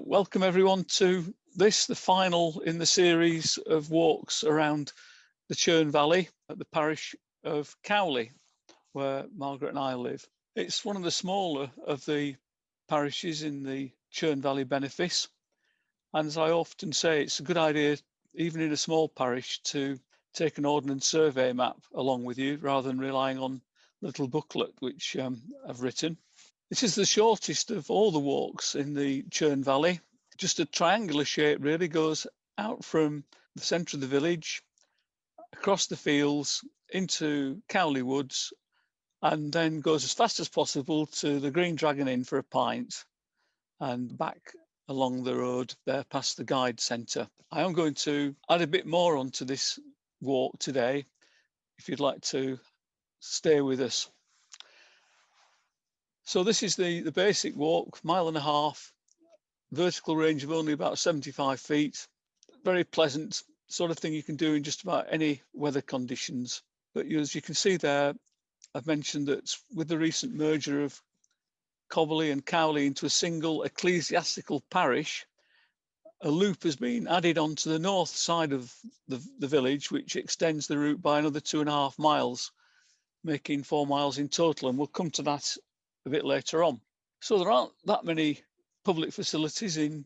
Welcome everyone to this, the final in the series of walks around the Churn Valley at the parish of Cowley, where Margaret and I live. It's one of the smaller of the parishes in the Churn Valley benefice. And as I often say, it's a good idea, even in a small parish, to take an ordnance survey map along with you rather than relying on the little booklet which I've written. This is the shortest of all the walks in the Churn Valley. Just a triangular shape, really, goes out from the centre of the village, across the fields, into Cowley Woods, and then goes as fast as possible to the Green Dragon Inn for a pint, and back along the road there past the guide centre. I am going to add a bit more onto this walk today, if you'd like to stay with us. So this is the basic walk, 1.5 miles, vertical range of only about 75 feet. Very pleasant sort of thing you can do in just about any weather conditions. But as you can see there, I've mentioned that with the recent merger of Cobali and Cowley into a single ecclesiastical parish, a loop has been added onto the north side of the village, which extends the route by another 2.5 miles, making 4 miles in total. And we'll come to that a bit later on. So there aren't that many public facilities in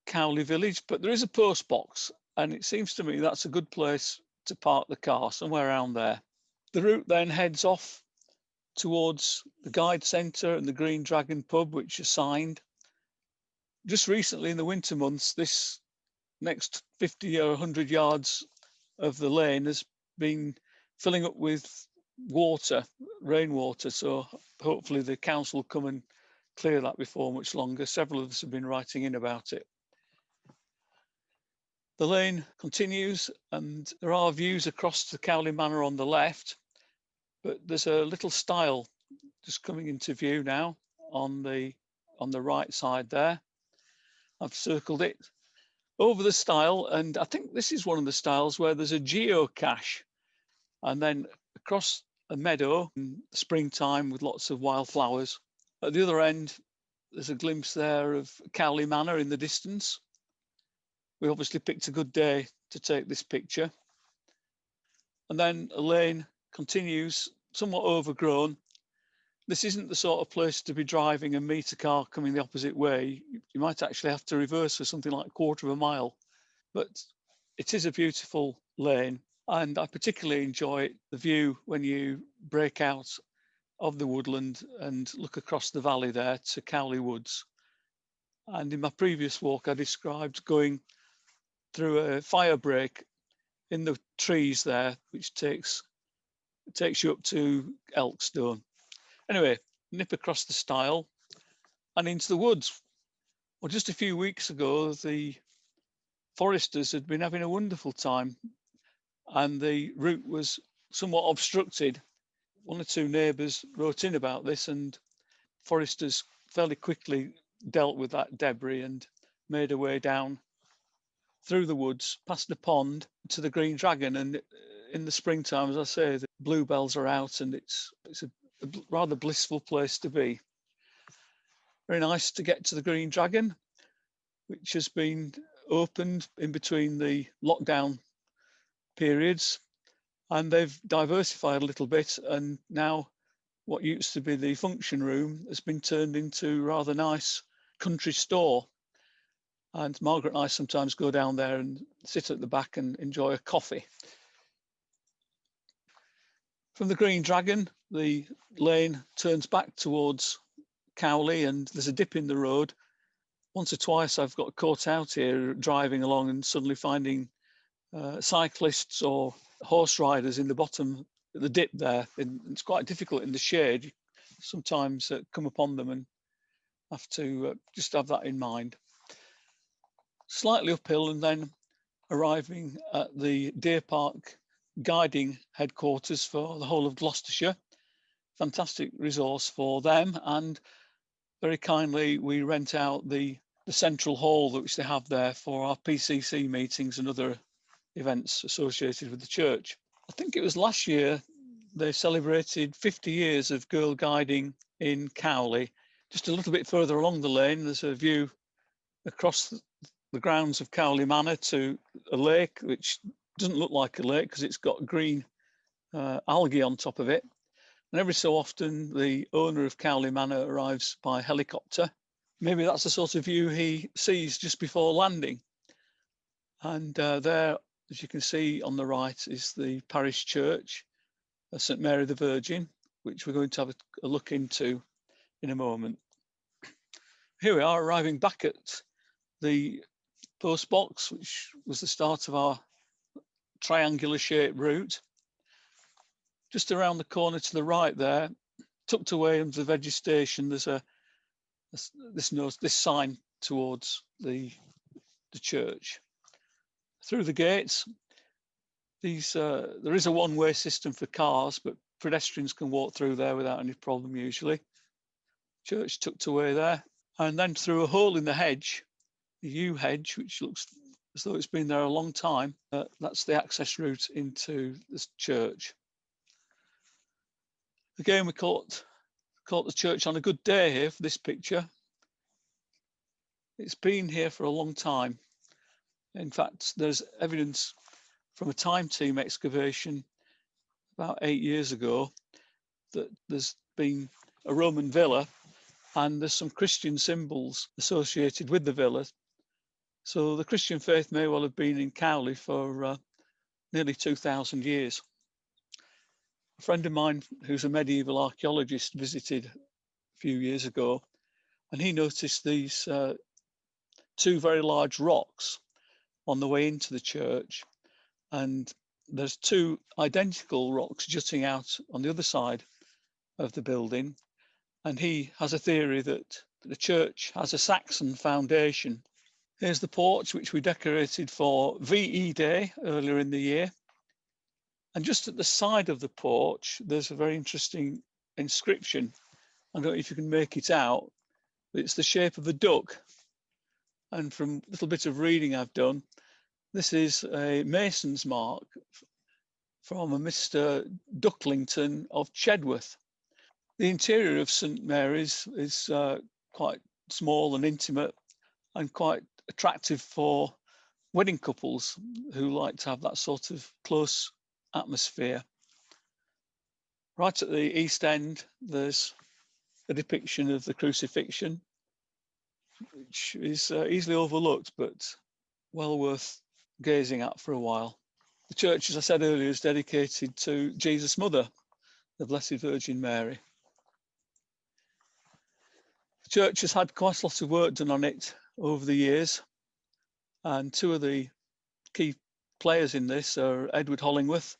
Cowley village, but there is a post box, and it seems to me that's a good place to park the car, somewhere around there. The route then heads off towards the guide centre and the Green Dragon pub, which are signed. Just recently in the winter months, this next 50 or 100 yards of the lane has been filling up with water, rainwater, so hopefully the council will come and clear that before much longer. Several of us have been writing in about it. The lane continues and there are views across to Cowley Manor on the left, but there's a little stile just coming into view now on the right side there. I've circled it over the stile, and I think this is one of the stiles where there's a geocache, and then across a meadow in springtime with lots of wildflowers. At the other end, there's a glimpse there of Cowley Manor in the distance. We obviously picked a good day to take this picture. And then a lane continues, somewhat overgrown. This isn't the sort of place to be driving and meet a car coming the opposite way. You might actually have to reverse for something like 1/4 mile. But it is a beautiful lane. And I particularly enjoy the view when you break out of the woodland and look across the valley there to Cowley Woods. And in my previous walk, I described going through a fire break in the trees there, which takes you up to Elkstone. Anyway, nip across the stile and into the woods. Well, just a few weeks ago, the foresters had been having a wonderful time, and the route was somewhat obstructed. 1 or 2 neighbours wrote in about this, and foresters fairly quickly dealt with that debris and made a way down through the woods, past the pond to the Green Dragon. And in the springtime, as I say, the bluebells are out, and it's a rather blissful place to be. Very nice to get to the Green Dragon, which has been opened in between the lockdown periods, and they've diversified a little bit, and now what used to be the function room has been turned into a rather nice country store. And Margaret and I sometimes go down there and sit at the back and enjoy a coffee. From the Green Dragon, the lane turns back towards Cowley, and there's a dip in the road. Once or twice I've got caught out here driving along and suddenly finding cyclists or horse riders in the bottom, the dip there. And it's quite difficult in the shade. You sometimes come upon them and have to just have that in mind. Slightly uphill, and then arriving at the Deer Park guiding headquarters for the whole of Gloucestershire. Fantastic resource for them, and very kindly we rent out the central hall which they have there for our PCC meetings and other events associated with the church. I think it was last year they celebrated 50 years of girl guiding in Cowley. Just a little bit further along the lane, there's a view across the grounds of Cowley Manor to a lake, which doesn't look like a lake because it's got green algae on top of it. And every so often, the owner of Cowley Manor arrives by helicopter. Maybe that's the sort of view he sees just before landing. And there, as you can see on the right, is the parish church of St Mary the Virgin, which we're going to have a look into in a moment. Here we are, arriving back at the post box, which was the start of our triangular shaped route. Just around the corner to the right there, tucked away under the vegetation, there's this sign towards the church. Through the gates, there is a one-way system for cars, but pedestrians can walk through there without any problem usually. Church tucked away there, and then through a hole in the hedge, the yew hedge, which looks as though it's been there a long time. That's the access route into this church. Again, we caught the church on a good day here for this picture. It's been here for a long time. In fact, there's evidence from a time team excavation about 8 years ago that there's been a Roman villa and there's some Christian symbols associated with the villa. So the Christian faith may well have been in Cowley for nearly 2,000 years. A friend of mine who's a medieval archaeologist visited a few years ago, and he noticed these two very large rocks on the way into the church, and there's two identical rocks jutting out on the other side of the building, and he has a theory that the church has a Saxon foundation. Here's the porch, which we decorated for VE Day earlier in the year. And just at the side of the porch, there's a very interesting inscription. I don't know if you can make it out, but it's the shape of a duck. And from a little bit of reading I've done, this is a mason's mark from a Mr. Ducklington of Chedworth. The interior of St Mary's is quite small and intimate and quite attractive for wedding couples who like to have that sort of close atmosphere. Right at the east end, there's a depiction of the Crucifixion, which is easily overlooked, but well worth gazing at for a while. The church, as I said earlier, is dedicated to Jesus' mother, the Blessed Virgin Mary. The church has had quite a lot of work done on it over the years, and two of the key players in this are Edward Hollingworth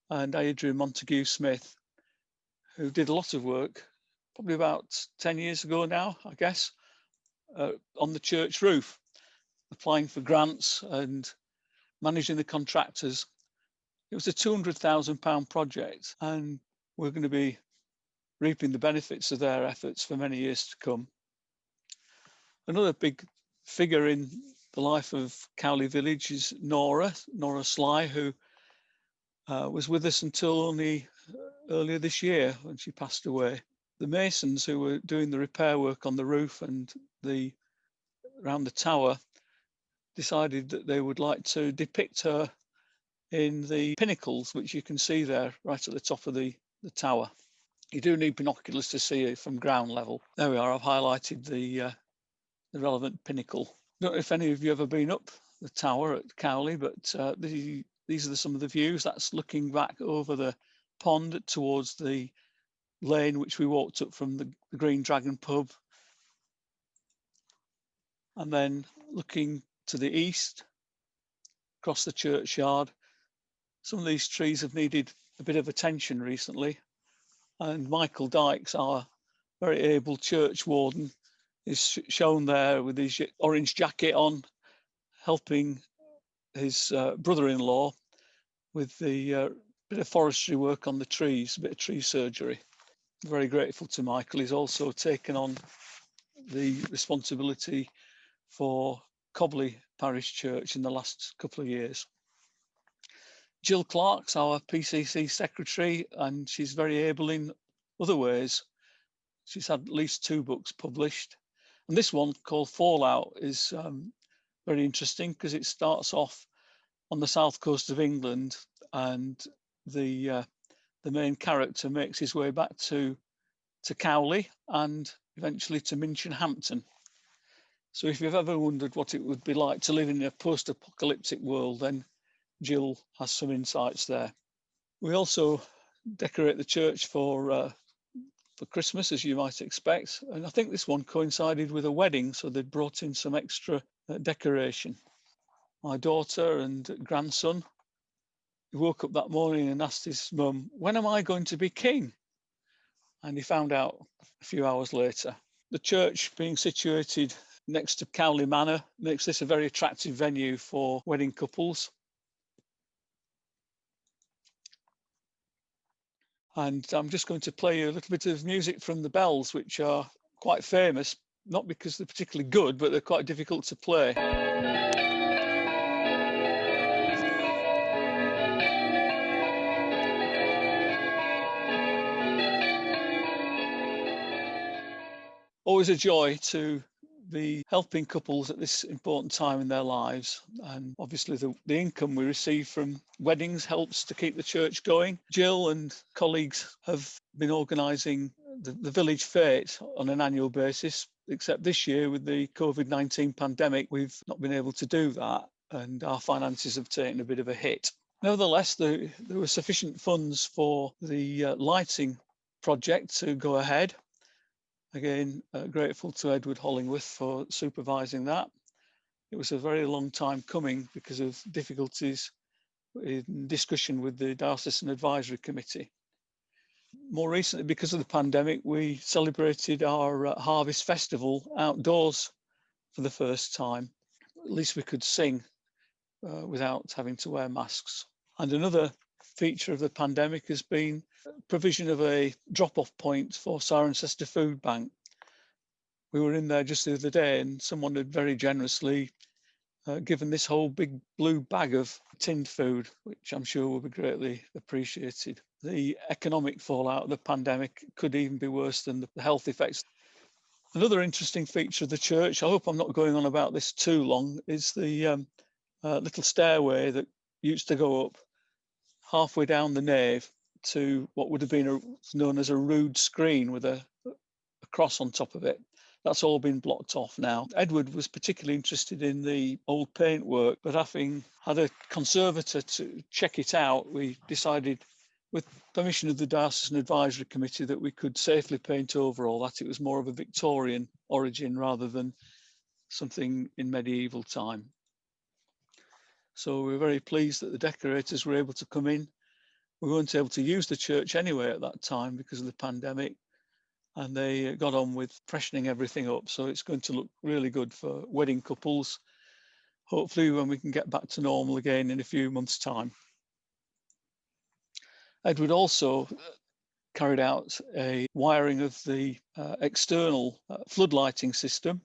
and Adrian Montague Smith, who did a lot of work, probably about 10 years ago now, I guess, on the church roof, applying for grants and managing the contractors. It was a £200,000 project, and we're going to be reaping the benefits of their efforts for many years to come. Another big figure in the life of Cowley Village is Nora Sly, who was with us until only earlier this year when she passed away. The masons who were doing the repair work on the roof and around the tower decided that they would like to depict her in the pinnacles, which you can see there right at the top of the tower. You do need binoculars to see it from ground level. There we are, I've highlighted the relevant pinnacle. I don't know if any of you have ever been up the tower at Cowley, but these are some of the views. That's looking back over the pond towards the lane which we walked up from the Green Dragon pub. And then looking to the east, across the churchyard. Some of these trees have needed a bit of attention recently. And Michael Dykes, our very able church warden, is shown there with his orange jacket on, helping his brother-in-law with the bit of forestry work on the trees, a bit of tree surgery. Very grateful to Michael. He's also taken on the responsibility for Cobbly Parish Church in the last couple of years. Jill Clark's our PCC secretary, and she's very able in other ways. She's had at least 2 books published, And this one called Fallout is very interesting because it starts off on the south coast of England, and the main character makes his way back to Cowley and eventually to Minchinhampton. So if you've ever wondered what it would be like to live in a post-apocalyptic world, then Jill has some insights there. We also decorate the church for Christmas, as you might expect, and I think this one coincided with a wedding, so they'd brought in some extra decoration. My daughter and grandson woke up that morning and asked his mum, "When am I going to be king?" And he found out a few hours later. The church being situated next to Cowley Manor makes this a very attractive venue for wedding couples. And I'm just going to play you a little bit of music from the bells, which are quite famous, not because they're particularly good, but they're quite difficult to play. Always a joy to be helping couples at this important time in their lives. And obviously the income we receive from weddings helps to keep the church going. Jill and colleagues have been organising the village fete on an annual basis, except this year with the COVID-19 pandemic, we've not been able to do that, and our finances have taken a bit of a hit. Nevertheless, there were sufficient funds for the lighting project to go ahead. Again, grateful to Edward Hollingworth for supervising that. It was a very long time coming because of difficulties in discussion with the Diocesan Advisory Committee. More recently, because of the pandemic, we celebrated our Harvest Festival outdoors for the first time. At least we could sing without having to wear masks. And another feature of the pandemic has been provision of a drop-off point for Cirencester Food Bank. We were in there just the other day and someone had very generously given this whole big blue bag of tinned food, which I'm sure will be greatly appreciated. The economic fallout of the pandemic could even be worse than the health effects. Another interesting feature of the church, I hope I'm not going on about this too long, is the little stairway that used to go up halfway down the nave to what would have been known as a rood screen with a cross on top of it. That's all been blocked off now. Edward was particularly interested in the old paintwork, but having had a conservator to check it out, we decided, with permission of the Diocesan Advisory Committee, that we could safely paint over all that. It was more of a Victorian origin rather than something in medieval time. So we're very pleased that the decorators were able to come in. We weren't able to use the church anyway at that time because of the pandemic, and they got on with freshening everything up. So it's going to look really good for wedding couples, hopefully when we can get back to normal again in a few months' time. Edward also carried out a wiring of the external flood lighting system.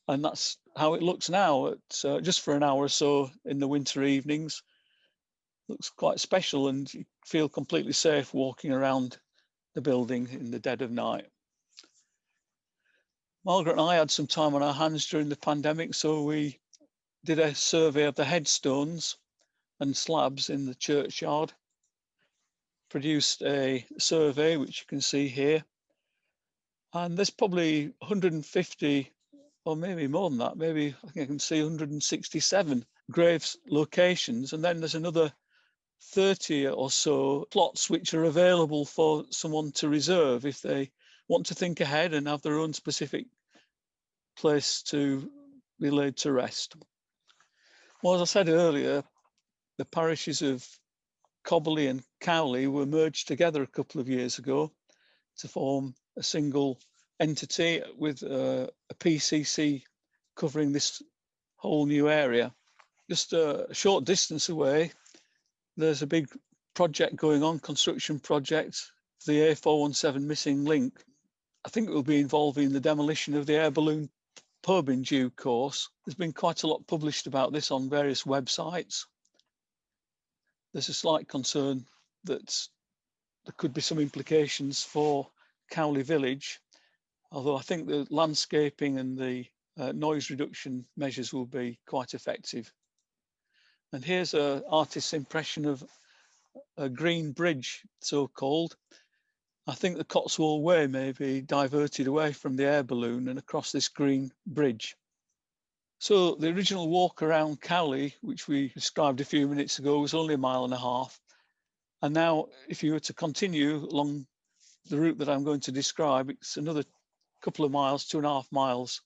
And that's how it looks now, at, just for an hour or so in the winter evenings. Looks quite special and you feel completely safe walking around the building in the dead of night. Margaret and I had some time on our hands during the pandemic, so we did a survey of the headstones and slabs in the churchyard, produced a survey, which you can see here. And there's probably 150, or maybe more than that, maybe I think I can see 167 graves locations. And then there's another 30 or so plots which are available for someone to reserve if they want to think ahead and have their own specific place to be laid to rest. Well, as I said earlier, the parishes of Cobali and Cowley were merged together a couple of years ago to form a single entity with a PCC covering this whole new area. Just a short distance away, there's a big project going on, construction project, the A417 missing link. I think it will be involving the demolition of the air balloon pub in due course. There's been quite a lot published about this on various websites. There's a slight concern that there could be some implications for Cowley village although I think the landscaping and the noise reduction measures will be quite effective. And here's an artist's impression of a green bridge, so-called. I think the Cotswold Way may be diverted away from the air balloon and across this green bridge. So the original walk around Cowley, which we described a few minutes ago, was only 1.5 miles. And now if you were to continue along the route that I'm going to describe, it's another couple of miles, 2.5 miles,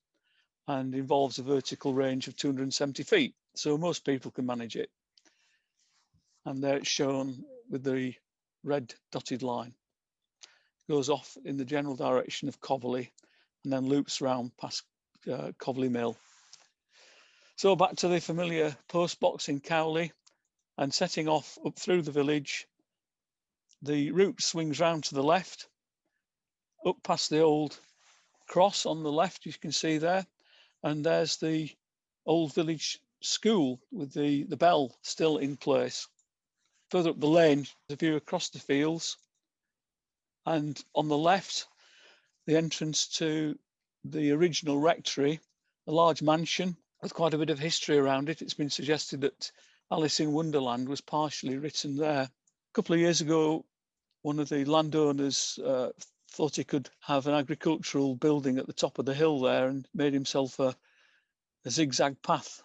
and involves a vertical range of 270 feet. So most people can manage it. And there it's shown with the red dotted line. It goes off in the general direction of Cobali and then loops round past Cobbly Mill. So back to the familiar post box in Cowley, and setting off up through the village, the route swings round to the left, up past the old cross on the left, you can see there, and there's the old village school with the bell still in place. Further up the lane, the view across the fields, and on the left, the entrance to the original rectory, a large mansion with quite a bit of history around it. It's been suggested that Alice in Wonderland was partially written there. A couple of years ago, one of the landowners thought he could have an agricultural building at the top of the hill there and made himself a zigzag path.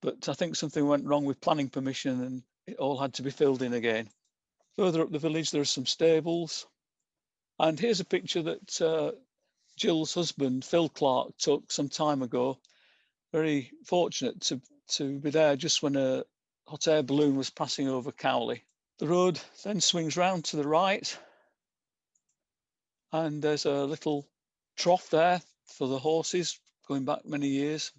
But I think something went wrong with planning permission and it all had to be filled in again. Further up the village, there are some stables. And here's a picture that Jill's husband, Phil Clark, took some time ago. Very fortunate to be there just when a hot air balloon was passing over Cowley. The road then swings round to the right, and there's a little trough there for the horses, going back many years.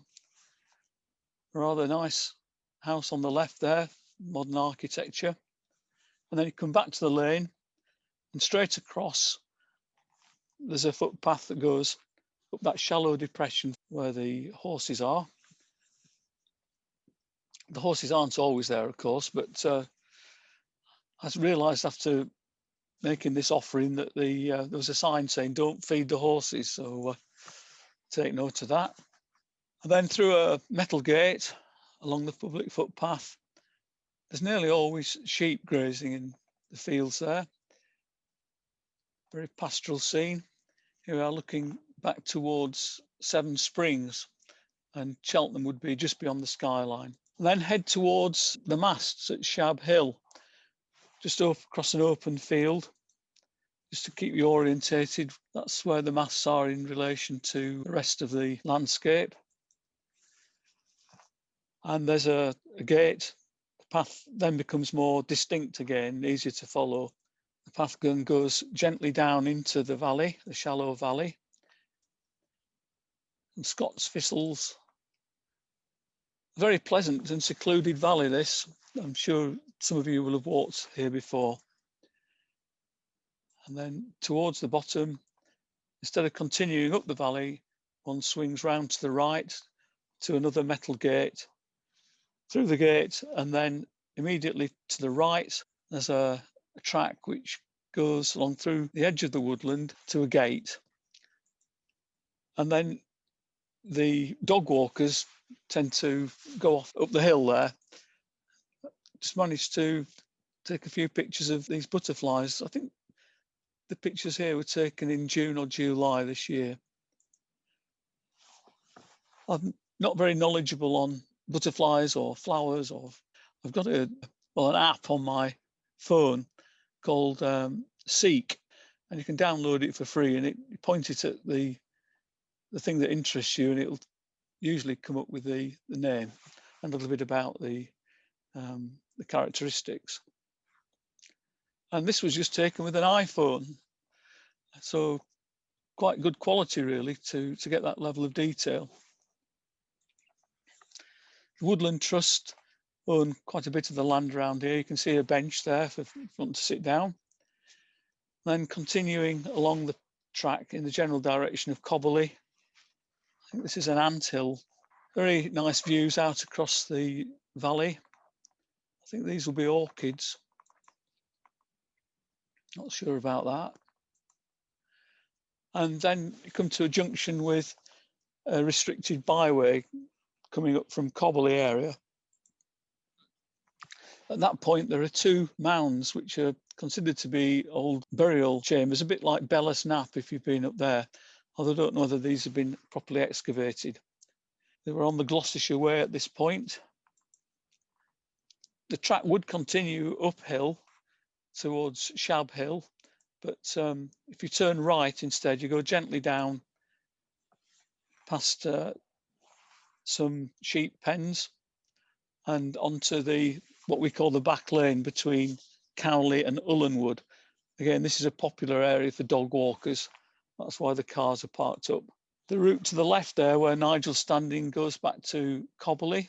A rather nice house on the left there, modern architecture. And then you come back to the lane, and straight across, there's a footpath that goes up that shallow depression where the horses are. The horses aren't always there, of course, but I realised after making this offering that there was a sign saying "Don't feed the horses," so take note of that. And then through a metal gate along the public footpath, there's nearly always sheep grazing in the fields there. Very pastoral scene. Here we are looking back towards Seven Springs, and Cheltenham would be just beyond the skyline. And then head towards the masts at Shab Hill, just across an open field, just to keep you orientated. That's where the masts are in relation to the rest of the landscape. And there's a gate. The path then becomes more distinct again, easier to follow. The path then goes gently down into the valley, the shallow valley. And Scots thistles. Very pleasant and secluded valley, this. I'm sure some of you will have walked here before. And then towards the bottom, instead of continuing up the valley, one swings round to the right to another metal gate, through the gate, and then immediately to the right, there's a track which goes along through the edge of the woodland to a gate. And then the dog walkers tend to go off up the hill there. Just managed to take a few pictures of these butterflies. I think the pictures here were taken in June or July this year. I'm not very knowledgeable on butterflies or flowers, or I've got an app on my phone called Seek, and you can download it for free, and you point it at the thing that interests you, and it'll usually come up with the name and a little bit about the characteristics. And this was just taken with an iPhone, so quite good quality really to get that level of detail. The Woodland Trust own quite a bit of the land around here. You can see a bench there for if you want to sit down. Then continuing along the track in the general direction of Cobali. I think this is an anthill. Very nice views out across the valley. I think these will be orchids. Not sure about that. and then you come to a junction with a restricted byway coming up from Cobali area. At that point, there are two mounds which are considered to be old burial chambers, a bit like Bellas Knapp if you've been up there, although I don't know whether these have been properly excavated. They were on the Gloucestershire Way at this point. The track would continue uphill towards Shab Hill, but if you turn right instead, you go gently down past some sheep pens and onto what we call the back lane between Cowley and Ullenwood. Again, this is a popular area for dog walkers. That's why the cars are parked up. The route to the left there, where Nigel's standing, goes back to Cobali,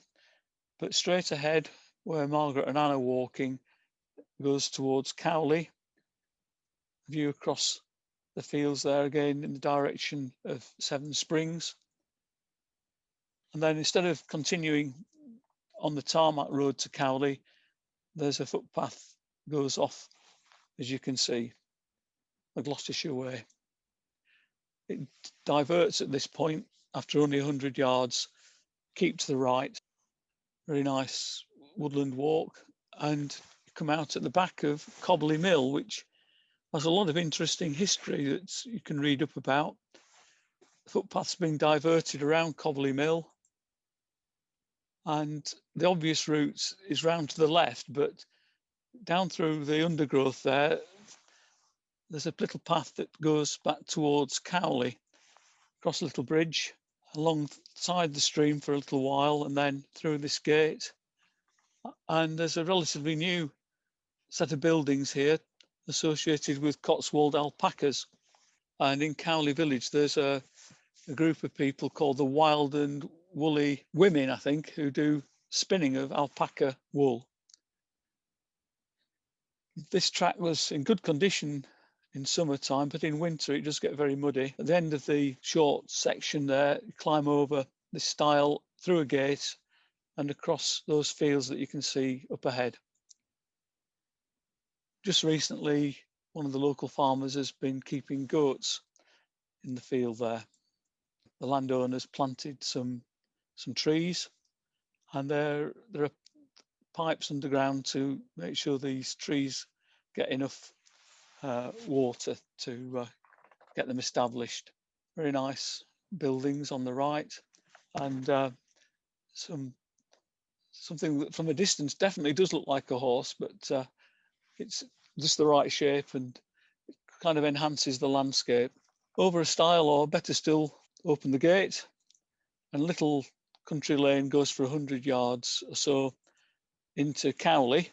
but straight ahead, where Margaret and Anna are walking, goes towards Cowley. View across the fields there again in the direction of Seven Springs. And then instead of continuing on the tarmac road to Cowley, there's a footpath goes off, as you can see, the Gloucestershire Way. It diverts at this point after only 100 yards, keep to the right, very nice woodland walk, and you come out at the back of Cobbly Mill, which has a lot of interesting history that you can read up about. The footpath's been diverted around Cobbly Mill, and the obvious route is round to the left, but down through the undergrowth there's a little path that goes back towards Cowley, across a little bridge, alongside the stream for a little while, and then through this gate. And there's a relatively new set of buildings here associated with Cotswold alpacas. And in Cowley village, there's a group of people called the Wild and Woolly Women, I think, who do spinning of alpaca wool. This track was in good condition in summertime, but in winter it does get very muddy. At the end of the short section there, you climb over this stile through a gate and across those fields that you can see up ahead. Just recently, one of the local farmers has been keeping goats in the field there. The landowners planted some trees, and there are pipes underground to make sure these trees get enough water to get them established. Very nice buildings on the right, and something that from a distance definitely does look like a horse, but it's just the right shape and it kind of enhances the landscape. Over a stile, or better still, open the gate, and a little country lane goes for 100 yards or so into Cowley.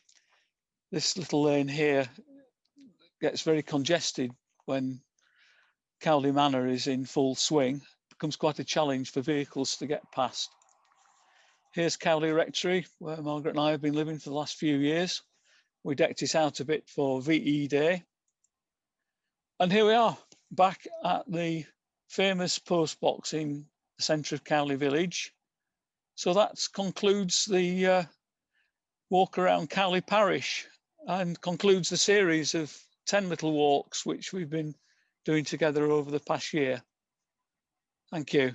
This little lane here gets very congested when Cowley Manor is in full swing. It becomes quite a challenge for vehicles to get past. Here's Cowley Rectory, where Margaret and I have been living for the last few years. We decked it out a bit for VE Day. And here we are, back at the famous post box in the centre of Cowley village. So that concludes the walk around Cowley Parish and concludes the series of 10 little walks which we've been doing together over the past year. Thank you.